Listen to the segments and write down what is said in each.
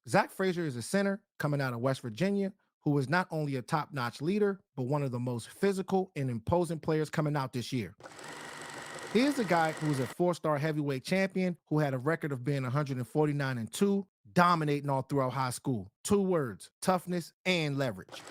Zack Fraser is a center coming out of West Virginia who is not only a top-notch leader, but one of the most physical and imposing players coming out this year. Here's a guy who was a four-star heavyweight champion who had a record of being 149-2, dominating all throughout high school. Two words: toughness and leverage.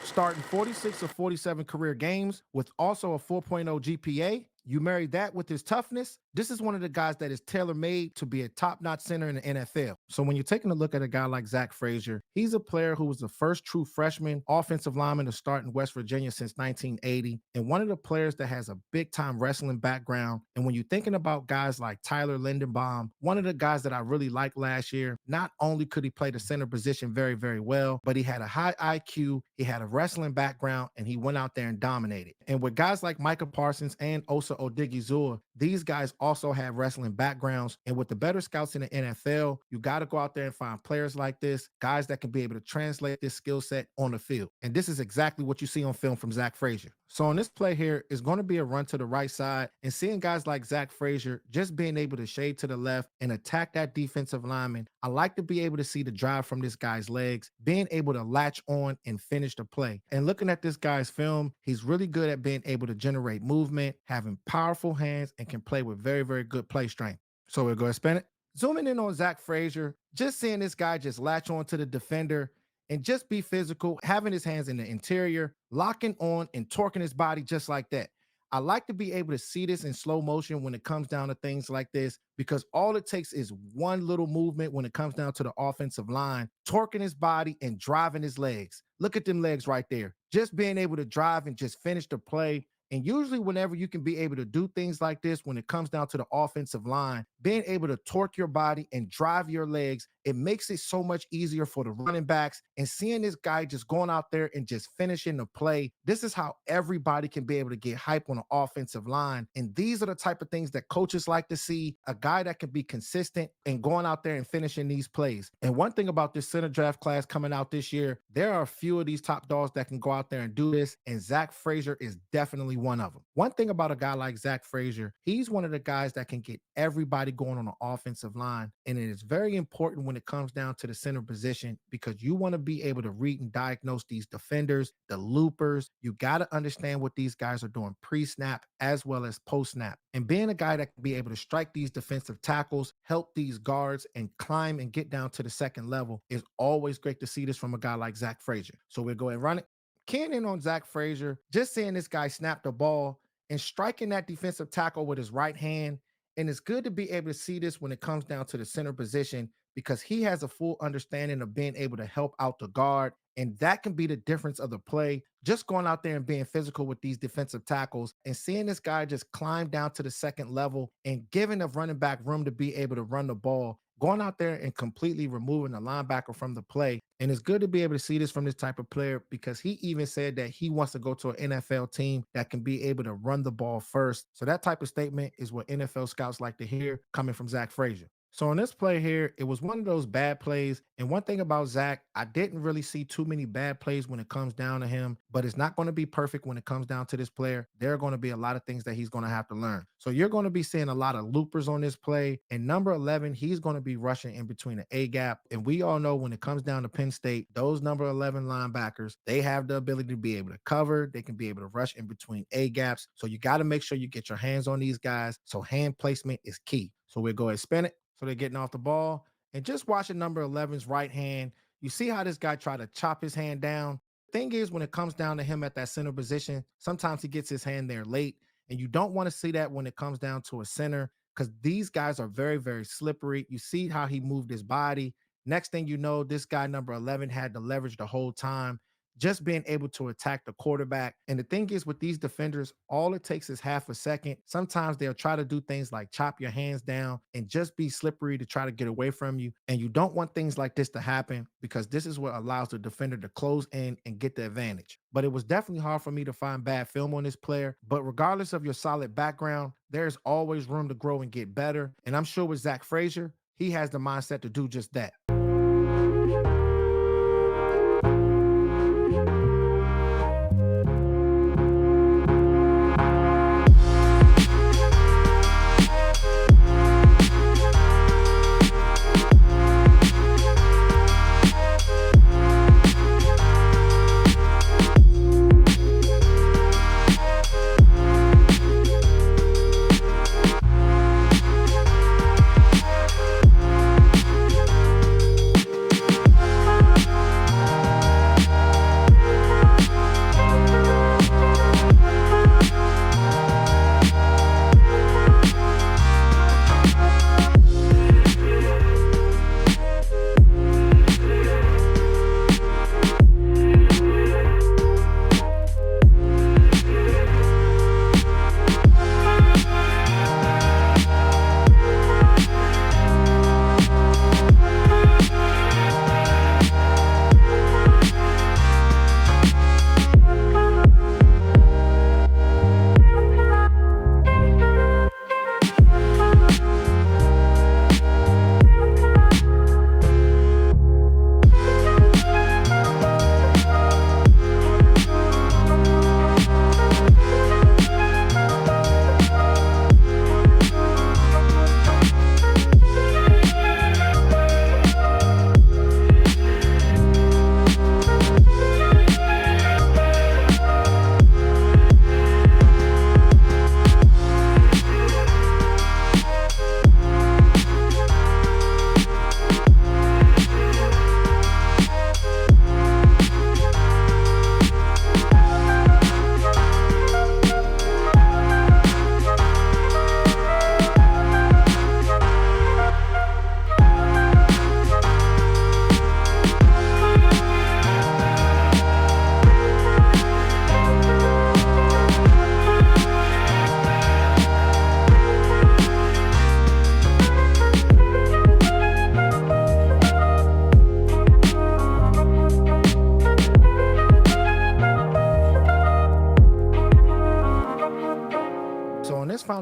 Starting 46 of 47 career games with also a 4.0 GPA. You marry that with his toughness. This is one of the guys that is tailor-made to be a top-notch center in the NFL. So when you're taking a look at a guy like Zack Fraser, he's a player who was the first true freshman offensive lineman to start in West Virginia since 1980, and one of the players that has a big-time wrestling background. And when you're thinking about guys like Tyler Lindenbaum, one of the guys that I really liked last year, not only could he play the center position very, very well, but he had a high IQ, he had a wrestling background, and he went out there and dominated. And with guys like Micah Parsons and Osa Odigizua, these guys also have wrestling backgrounds. And with the better scouts in the NFL, you got to go out there and find players like this, guys that can be able to translate this skill set on the field. And this is exactly what you see on film from Zack Fraser. So on this play here is going to be a run to the right side, and seeing guys like Zack Fraser just being able to shade to the left and attack that defensive lineman. I like to be able to see the drive from this guy's legs, being able to latch on and finish the play. And looking at this guy's film, he's really good at being able to generate movement, having powerful hands, and can play with very, very good play strength. So we'll go ahead and spin it. Zooming in on Zack Fraser, just seeing this guy just latch on to the defender and just be physical, having his hands in the interior, locking on and torquing his body just like that. I like to be able to see this in slow motion when it comes down to things like this, because all it takes is one little movement when it comes down to the offensive line, torquing his body and driving his legs. Look at them legs right there. Just being able to drive and just finish the play. And usually whenever you can be able to do things like this, when it comes down to the offensive line, being able to torque your body and drive your legs, it makes it so much easier for the running backs. And seeing this guy just going out there and just finishing the play, this is how everybody can be able to get hype on the offensive line. And these are the type of things that coaches like to see, a guy that can be consistent and going out there and finishing these plays. And one thing about this center draft class coming out this year, there are a few of these top dogs that can go out there and do this, and Zack Fraser is definitely one of them. One thing about a guy like Zack Fraser, he's one of the guys that can get everybody going on the offensive line. And it is very important when it comes down to the center position, because you want to be able to read and diagnose these defenders, the loopers. You got to understand what these guys are doing pre-snap as well as post-snap. And being a guy that can be able to strike these defensive tackles, help these guards, and climb and get down to the second level is always great to see this from a guy like Zack Fraser. So we'll go ahead and run it. Keying in on Zack Fraser, just seeing this guy snap the ball and striking that defensive tackle with his right hand. And it's good to be able to see this when it comes down to the center position, because he has a full understanding of being able to help out the guard. And that can be the difference of the play. Just going out there and being physical with these defensive tackles and seeing this guy just climb down to the second level and giving the running back room to be able to run the ball, going out there and completely removing the linebacker from the play. And it's good to be able to see this from this type of player, because he even said that he wants to go to an NFL team that can be able to run the ball first. So that type of statement is what NFL scouts like to hear coming from Zack Fraser. So on this play here, it was one of those bad plays. And one thing about Zack, I didn't really see too many bad plays when it comes down to him, but it's not going to be perfect when it comes down to this player. There are going to be a lot of things that he's going to have to learn. So you're going to be seeing a lot of loopers on this play. And number 11, he's going to be rushing in between the A gap. And we all know when it comes down to Penn State, those number 11 linebackers, they have the ability to be able to cover. They can be able to rush in between A gaps. So you got to make sure you get your hands on these guys. So hand placement is key. So we'll go ahead and spin it. So they're getting off the ball. And just watching number 11's right hand, you see how this guy tried to chop his hand down. Thing is, when it comes down to him at that center position, sometimes he gets his hand there late. And you don't want to see that when it comes down to a center, because these guys are very, very slippery. You see how he moved his body. Next thing you know, this guy, number 11, had the leverage the whole time, just being able to attack the quarterback. And the thing is, with these defenders, all it takes is half a second. Sometimes they'll try to do things like chop your hands down and just be slippery to try to get away from you. And you don't want things like this to happen, because this is what allows the defender to close in and get the advantage. But it was definitely hard for me to find bad film on this player. But regardless of your solid background, there's always room to grow and get better. And I'm sure with Zack Fraser, he has the mindset to do just that.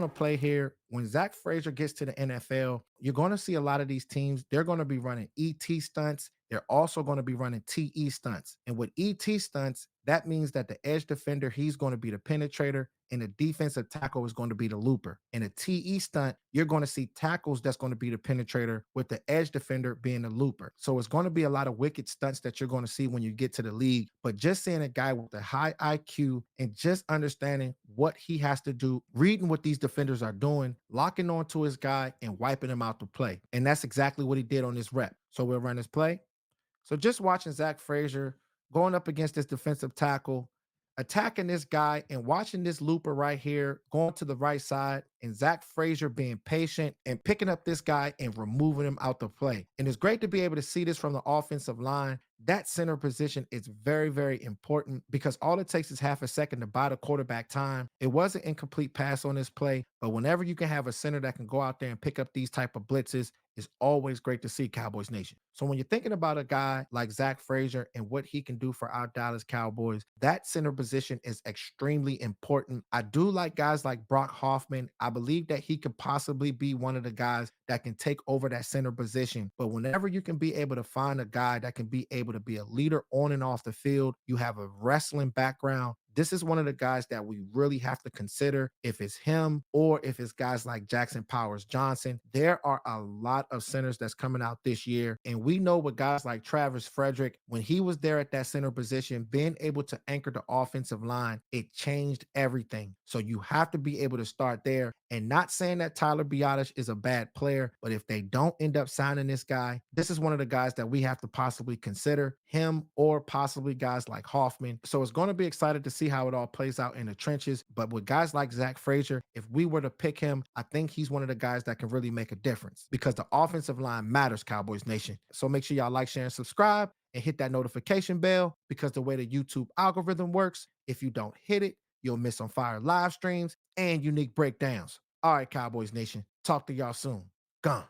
on a play here. When Zack Fraser gets to the NFL, you're going to see a lot of these teams. They're going to be running ET stunts. They're also going to be running TE stunts. And with ET stunts, that means that the edge defender, he's going to be the penetrator, and the defensive tackle is going to be the looper. In a TE stunt, you're going to see tackles that's going to be the penetrator, with the edge defender being the looper. So it's going to be a lot of wicked stunts that you're going to see when you get to the league. But just seeing a guy with a high IQ and just understanding what he has to do, reading what these defenders are doing, locking onto his guy and wiping him out to play. And that's exactly what he did on this rep. So we'll run this play. So just watching Zack Fraser going up against this defensive tackle, attacking this guy, and watching this looper right here going to the right side, and Zack Fraser being patient and picking up this guy and removing him out the play. And it's great to be able to see this from the offensive line. That center position is very, very important because all it takes is half a second to buy the quarterback time. It was an incomplete pass on this play, but whenever you can have a center that can go out there and pick up these type of blitzes, it's always great to see, Cowboys Nation. So when you're thinking about a guy like Zack Fraser and what he can do for our Dallas Cowboys, that center position is extremely important. I do like guys like Brock Hoffman. I believe that he could possibly be one of the guys that can take over that center position. But whenever you can be able to find a guy that can be able to be a leader on and off the field, you have a wrestling background, this is one of the guys that we really have to consider if it's him or if it's guys like Jackson Powers Johnson. There are a lot of centers that's coming out this year. And we know with guys like Travis Frederick, when he was there at that center position, being able to anchor the offensive line, it changed everything. So you have to be able to start there. And not saying that Tyler Biadasz is a bad player, but if they don't end up signing this guy, this is one of the guys that we have to possibly consider, him or possibly guys like Hoffman. So it's going to be excited to see how it all plays out in the trenches. But with guys like Zack Fraser, if we were to pick him, I think he's one of the guys that can really make a difference because the offensive line matters, Cowboys Nation. So make sure y'all like, share, and subscribe and hit that notification bell because the way the YouTube algorithm works, if you don't hit it, you'll miss on fire live streams and unique breakdowns. All right, Cowboys Nation. Talk to y'all soon. Gone.